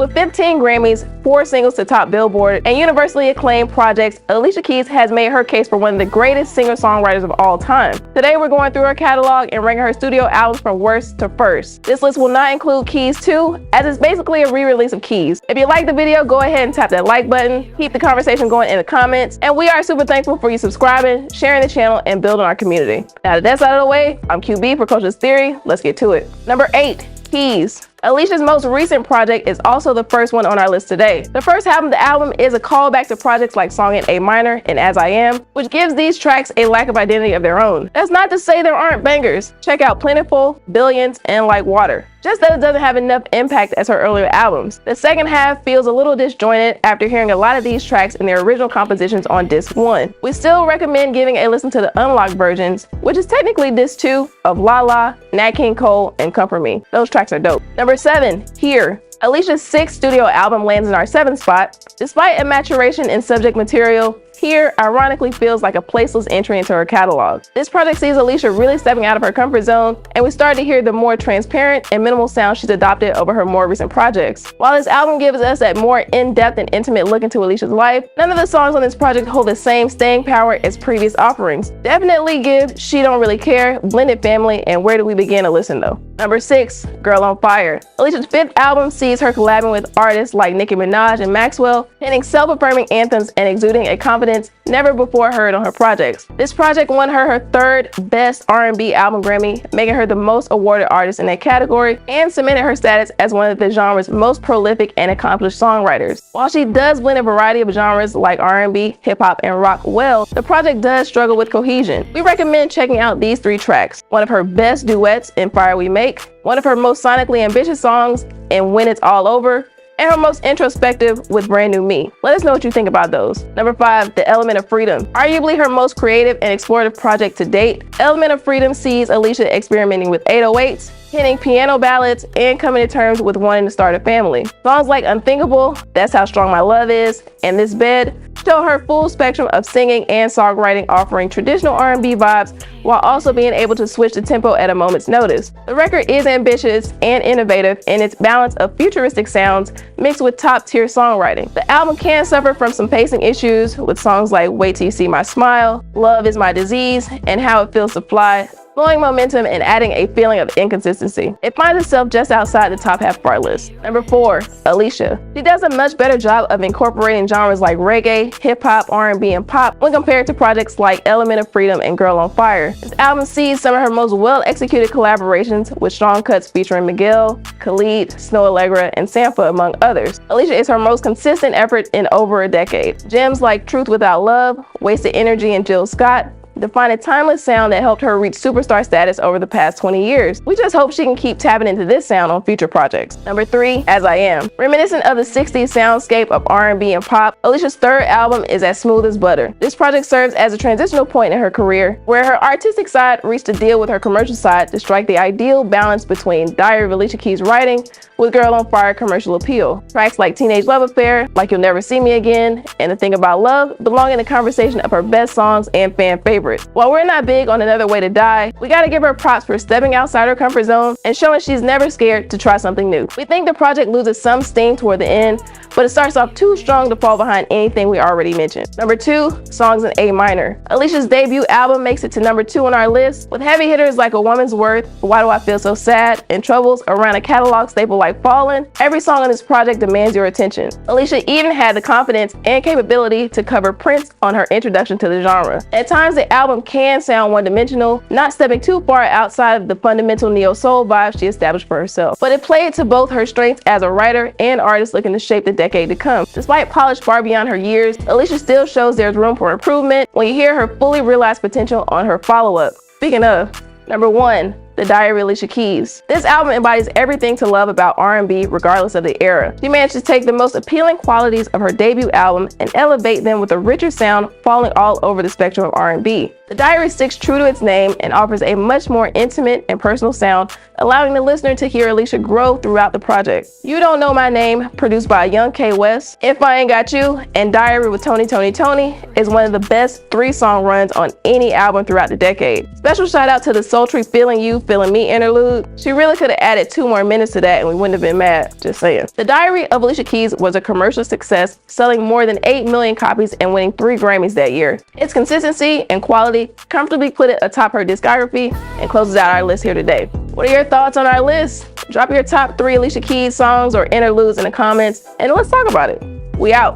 With 15 Grammys, 4 singles to top Billboard, and universally acclaimed projects, Alicia Keys has made her case for one of the greatest singer-songwriters of all time. Today we're going through her catalog and ranking her studio albums from worst to first. This list will not include Keys 2, as it's basically a re-release of Keys. If you like the video, go ahead and tap that like button, keep the conversation going in the comments, and we are super thankful for you subscribing, sharing the channel, and building our community. Now that that's out of the way, I'm QB for Culturalist Theory. Let's get to it. Number 8, Keys. Alicia's most recent project is also the first one on our list today. The first half of the album is a callback to projects like Song in A Minor and As I Am, which gives these tracks a lack of identity of their own. That's not to say there aren't bangers. Check out Plentiful, Billions, and Like Water. Just that it doesn't have enough impact as her earlier albums. The second half feels a little disjointed after hearing a lot of these tracks in their original compositions on disc 1. We still recommend giving a listen to the unlocked versions, which is technically disc 2 of La La, Nat King Cole, and Comfort Me. Those tracks are dope. Number 7, Here. Alicia's 6th studio album lands in our 7th spot. Despite a maturation in subject material, Here ironically feels like a placeless entry into her catalog. This project sees Alicia really stepping out of her comfort zone, and we start to hear the more transparent and minimal sound she's adopted over her more recent projects. While this album gives us that more in-depth and intimate look into Alicia's life, none of the songs on this project hold the same staying power as previous offerings. Definitely give She Don't Really Care, Blended Family, and Where Do We Begin to Listen Though. Number 6, Girl on Fire. Alicia's 5th album sees her collabing with artists like Nicki Minaj and Maxwell, penning self-affirming anthems and exuding a confidence never before heard on her projects. This project won her 3rd Best R&B Album Grammy, making her the most awarded artist in that category, and cemented her status as one of the genre's most prolific and accomplished songwriters. While she does blend a variety of genres like R&B, hip-hop, and rock well, the project does struggle with cohesion. We recommend checking out these 3 tracks: one of her best duets in Fire We Make, one of her most sonically ambitious songs in When It's All Over, and her most introspective with Brand New Me. Let us know what you think about those. Number 5, The Element of Freedom. Arguably her most creative and explorative project to date, Element of Freedom sees Alicia experimenting with 808s, hitting piano ballads, and coming to terms with wanting to start a family. Songs like Unthinkable, That's How Strong My Love Is, and This Bed show her full spectrum of singing and songwriting, offering traditional R&B vibes while also being able to switch the tempo at a moment's notice. The record is ambitious and innovative in its balance of futuristic sounds mixed with top-tier songwriting. The album can suffer from some pacing issues with songs like Wait Till You See My Smile, Love Is My Disease, and How It Feels to Fly, slowing momentum and adding a feeling of inconsistency. It finds itself just outside the top half of our list. Number 4, Alicia. She does a much better job of incorporating genres like reggae, hip-hop, R&B, and pop when compared to projects like Element of Freedom and Girl on Fire. This album sees some of her most well-executed collaborations with strong cuts featuring Miguel, Khalid, Snow Allegra, and Sampha, among others. Alicia is her most consistent effort in over a decade. Gems like Truth Without Love, Wasted Energy, and Jill Scott define a timeless sound that helped her reach superstar status over the past 20 years. We just hope she can keep tapping into this sound on future projects. Number 3, As I Am. Reminiscent of the 60s soundscape of R&B and pop, Alicia's 3rd album is as smooth as butter. This project serves as a transitional point in her career, where her artistic side reached a deal with her commercial side to strike the ideal balance between Diary of Alicia Keys writing with Girl on Fire commercial appeal. Tracks like Teenage Love Affair, Like You'll Never See Me Again, and The Thing About Love belong in the conversation of her best songs and fan favorites. While we're not big on Another Way to Die, we gotta give her props for stepping outside her comfort zone and showing she's never scared to try something new. We think the project loses some steam toward the end, but it starts off too strong to fall behind anything we already mentioned. Number 2, Songs in A Minor. Alicia's debut album makes it to number 2 on our list, with heavy hitters like A Woman's Worth, Why Do I Feel So Sad, and Troubles around a catalog staple like Fallen. Every song on this project demands your attention. Alicia even had the confidence and capability to cover Prince on her introduction to the genre. At times, the album can sound one-dimensional, not stepping too far outside of the fundamental neo-soul vibe she established for herself. But it played to both her strengths as a writer and artist looking to shape the decade to come. Despite polish far beyond her years, Alicia still shows there's room for improvement when you hear her fully realized potential on her follow-up. Speaking of, number 1, The Diary of Alicia Keys. This album embodies everything to love about R&B regardless of the era. She managed to take the most appealing qualities of her debut album and elevate them with a richer sound falling all over the spectrum of R&B. The Diary sticks true to its name and offers a much more intimate and personal sound, allowing the listener to hear Alicia grow throughout the project. You Don't Know My Name, produced by Young K. West, If I Ain't Got You, and Diary with Tony is one of the best 3-song runs on any album throughout the decade. Special shout out to the sultry Feeling You Feeling Me interlude. She really could have added 2 more minutes to that and we wouldn't have been mad, just saying. The Diary of Alicia Keys was a commercial success, selling more than 8 million copies and winning 3 Grammys that year. Its consistency and quality comfortably put it atop her discography and closes out our list here today. What are your thoughts on our list? Drop your top 3 Alicia Keys songs or interludes in the comments and let's talk about it. We out.